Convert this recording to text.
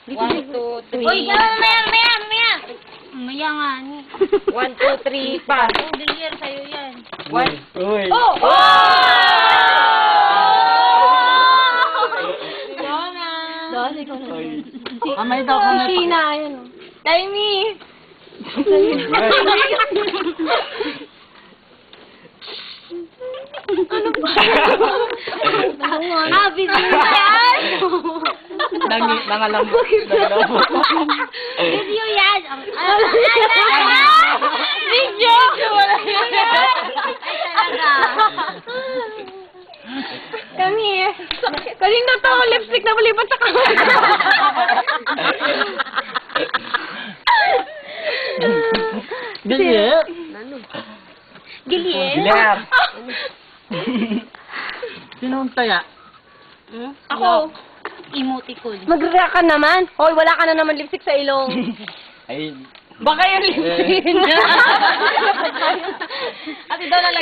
1, 2, 3. Uy, mamaya! Mamaya nga, ni. 1, 2, 3, pa. Oh, Delir, sa'yo yan. 1. Uy. Oh! Dali ko na. Uy. Kamay daw, kamay. Sina, yan. Timey! Ano ba? Ah, video yan! Nangalambot. Video yan! Video! Ay, talaga. Come here. Kanina to, lipstick na malipat sa kamay. Gilier. Gilier? Gilier. Sinong taya? Ako. Emoticon. Mag-react ka naman. Hoy, wala ka na naman lipstick sa ilong. Ay. Baka yung lipstick niya. Ate daw